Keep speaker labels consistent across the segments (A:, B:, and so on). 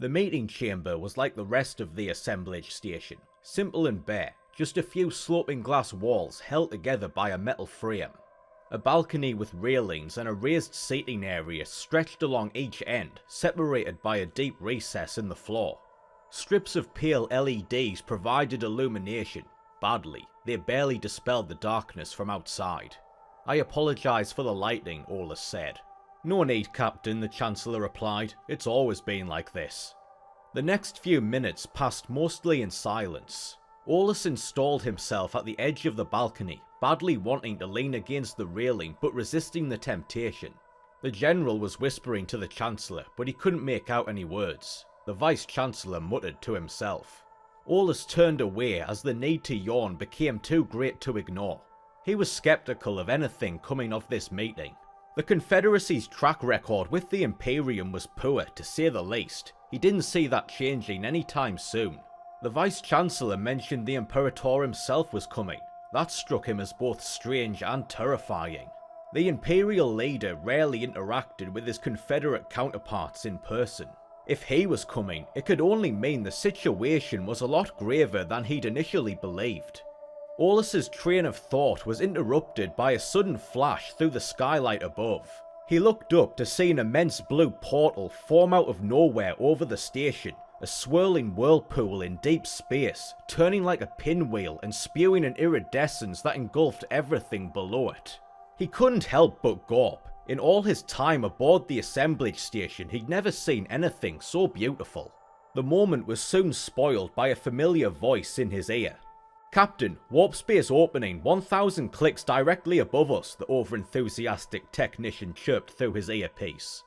A: The meeting chamber was like the rest of the assemblage station, simple and bare, just a few sloping glass walls held together by a metal frame. A balcony with railings and a raised seating area stretched along each end, separated by a deep recess in the floor. Strips of pale LEDs provided illumination. Badly, they barely dispelled the darkness from outside. "I apologise for the lighting," Olus said. "No need, Captain," the Chancellor replied. "It's always been like this." The next few minutes passed mostly in silence. Olus installed himself at the edge of the balcony, badly wanting to lean against the railing but resisting the temptation. The General was whispering to the Chancellor, but he couldn't make out any words. The Vice-Chancellor muttered to himself. Olus turned away as the need to yawn became too great to ignore. He was skeptical of anything coming of this meeting. The Confederacy's track record with the Imperium was poor, to say the least. He didn't see that changing anytime soon. The Vice-Chancellor mentioned the Imperator himself was coming. That struck him as both strange and terrifying. The Imperial leader rarely interacted with his Confederate counterparts in person. If he was coming, it could only mean the situation was a lot graver than he'd initially believed. Olus's train of thought was interrupted by a sudden flash through the skylight above. He looked up to see an immense blue portal form out of nowhere over the station, a swirling whirlpool in deep space, turning like a pinwheel and spewing an iridescence that engulfed everything below it. He couldn't help but gawp. In all his time aboard the assemblage station, he'd never seen anything so beautiful. The moment was soon spoiled by a familiar voice in his ear. "Captain, warp space opening, 1,000 clicks directly above us," the overenthusiastic technician chirped through his earpiece.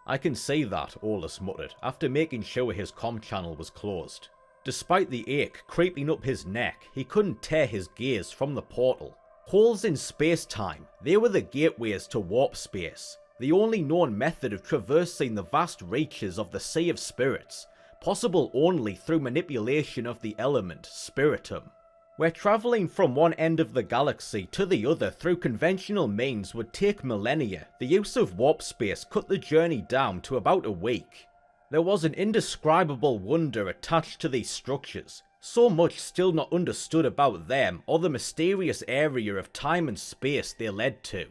A: "I can see that," Olus muttered, after making sure his comm channel was closed. Despite the ache creeping up his neck, he couldn't tear his gaze from the portal. Holes in space-time, they were the gateways to warp space, the only known method of traversing the vast reaches of the Sea of Spirits, possible only through manipulation of the element Spiritum. Where travelling from one end of the galaxy to the other through conventional means would take millennia, the use of warp space cut the journey down to about a week. There was an indescribable wonder attached to these structures, so much still not understood about them or the mysterious area of time and space they led to.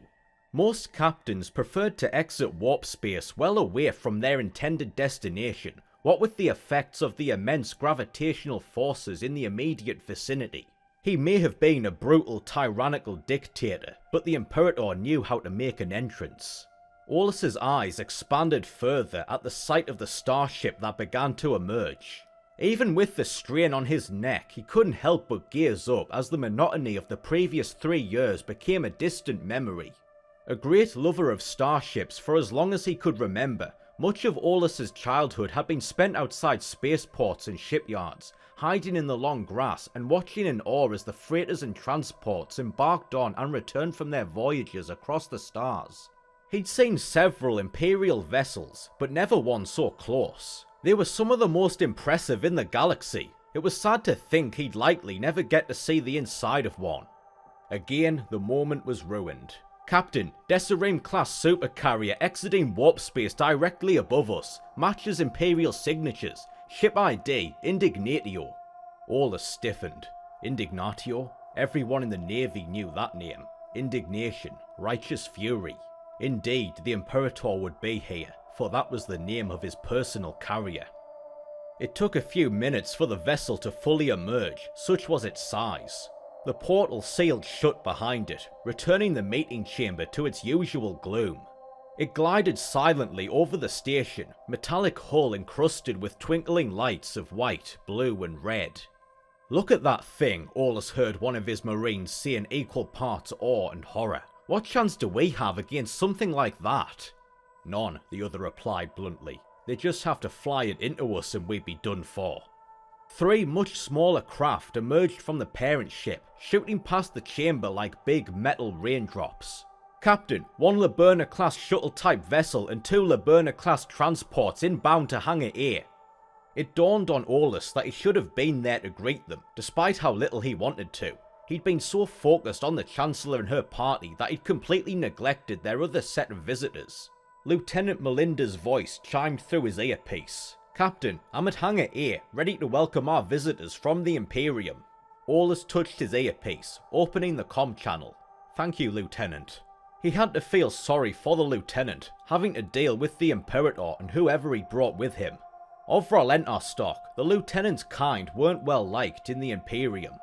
A: Most captains preferred to exit warp space well away from their intended destination, what with the effects of the immense gravitational forces in the immediate vicinity. He may have been a brutal, tyrannical dictator, but the Imperator knew how to make an entrance. Olus's eyes expanded further at the sight of the starship that began to emerge. Even with the strain on his neck, he couldn't help but gaze up as the monotony of the previous 3 years became a distant memory. A great lover of starships for as long as he could remember, much of Olus's childhood had been spent outside spaceports and shipyards, hiding in the long grass and watching in awe as the freighters and transports embarked on and returned from their voyages across the stars. He'd seen several Imperial vessels, but never one so close. They were some of the most impressive in the galaxy. It was sad to think he'd likely never get to see the inside of one. Again, the moment was ruined. "Captain, Desireme-class supercarrier exiting warp space directly above us. Matches Imperial signatures. Ship ID, Indignatio." Olus stiffened. Indignatio? Everyone in the Navy knew that name. Indignation. Righteous fury. Indeed, the Imperator would be here, for that was the name of his personal carrier. It took a few minutes for the vessel to fully emerge, such was its size. The portal sealed shut behind it, returning the meeting chamber to its usual gloom. It glided silently over the station, metallic hull encrusted with twinkling lights of white, blue and red. "Look at that thing," Olus heard one of his marines say in equal parts awe and horror. "What chance do we have against something like that?" "None," the other replied bluntly. "They just have to fly it into us and we'd be done for." 3 much smaller craft emerged from the parent ship, shooting past the chamber like big metal raindrops. "Captain, 1 Laberna-class shuttle-type vessel and 2 Laberna-class transports inbound to Hangar A." It dawned on Olus that he should have been there to greet them, despite how little he wanted to. He'd been so focused on the Chancellor and her party that he'd completely neglected their other set of visitors. Lieutenant Melinda's voice chimed through his earpiece. "Captain, I'm at Hangar A, ready to welcome our visitors from the Imperium." Aulus touched his earpiece, opening the comm channel. "Thank you, Lieutenant." He had to feel sorry for the Lieutenant, having to deal with the Imperator and whoever he brought with him. Overall Enterstock, the Lieutenant's kind weren't well liked in the Imperium.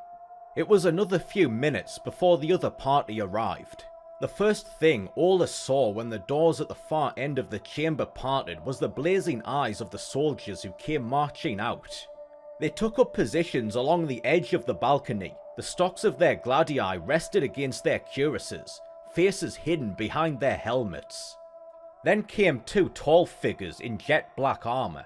A: It was another few minutes before the other party arrived. The first thing Aulus saw when the doors at the far end of the chamber parted was the blazing eyes of the soldiers who came marching out. They took up positions along the edge of the balcony, the stocks of their gladii rested against their cuirasses, faces hidden behind their helmets. Then came two tall figures in jet black armour.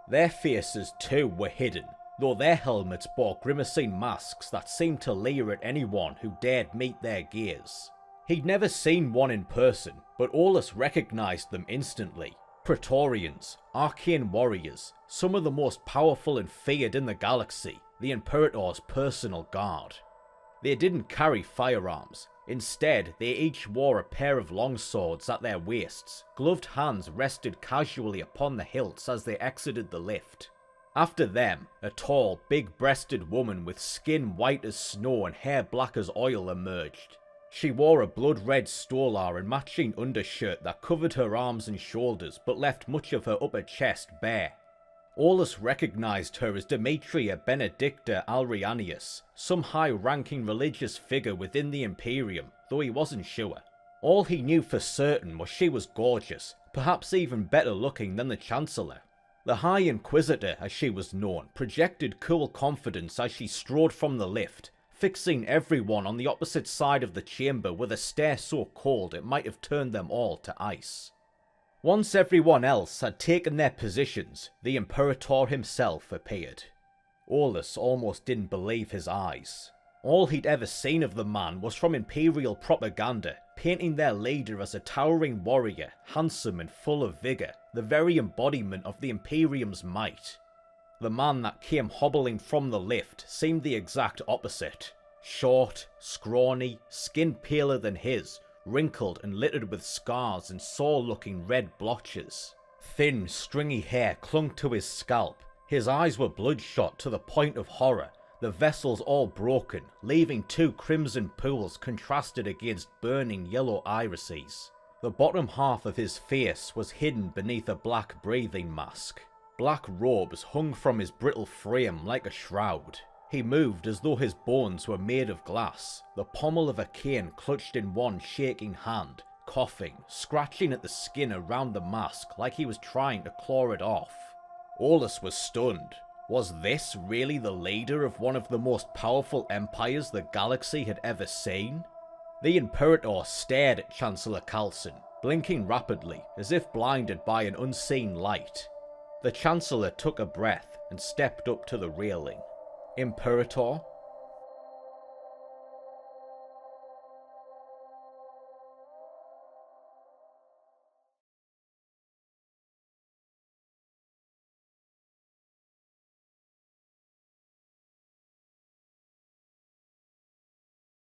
A: Their faces too were hidden, though their helmets bore grimacing masks that seemed to leer at anyone who dared meet their gaze. He'd never seen one in person, but Aulus recognised them instantly. Praetorians, arcane warriors, some of the most powerful and feared in the galaxy, the Imperator's personal guard. They didn't carry firearms. Instead, they each wore a pair of longswords at their waists. Gloved hands rested casually upon the hilts as they exited the lift. After them, a tall, big-breasted woman with skin white as snow and hair black as oil emerged. She wore a blood-red stola and matching undershirt that covered her arms and shoulders but left much of her upper chest bare. Aulus recognised her as Demetria Benedicta Alrianius, some high-ranking religious figure within the Imperium, though he wasn't sure. All he knew for certain was she was gorgeous, perhaps even better looking than the Chancellor. The High Inquisitor, as she was known, projected cool confidence as she strode from the lift, fixing everyone on the opposite side of the chamber with a stare so cold it might have turned them all to ice. Once everyone else had taken their positions, the Imperator himself appeared. Aulus almost didn't believe his eyes. All he'd ever seen of the man was from Imperial propaganda, painting their leader as a towering warrior, handsome and full of vigour, the very embodiment of the Imperium's might. The man that came hobbling from the lift seemed the exact opposite. Short, scrawny, skin paler than his, wrinkled and littered with scars and sore-looking red blotches. Thin, stringy hair clung to his scalp. His eyes were bloodshot to the point of horror, the vessels all broken, leaving two crimson pools contrasted against burning yellow irises. The bottom half of his face was hidden beneath a black breathing mask. Black robes hung from his brittle frame like a shroud. He moved as though his bones were made of glass, the pommel of a cane clutched in one shaking hand, coughing, scratching at the skin around the mask like he was trying to claw it off. Aulus was stunned. Was this really the leader of one of the most powerful empires the galaxy had ever seen? The Imperator stared at Chancellor Coulson, blinking rapidly, as if blinded by an unseen light. The Chancellor took a breath and stepped up to the railing. "Imperator,"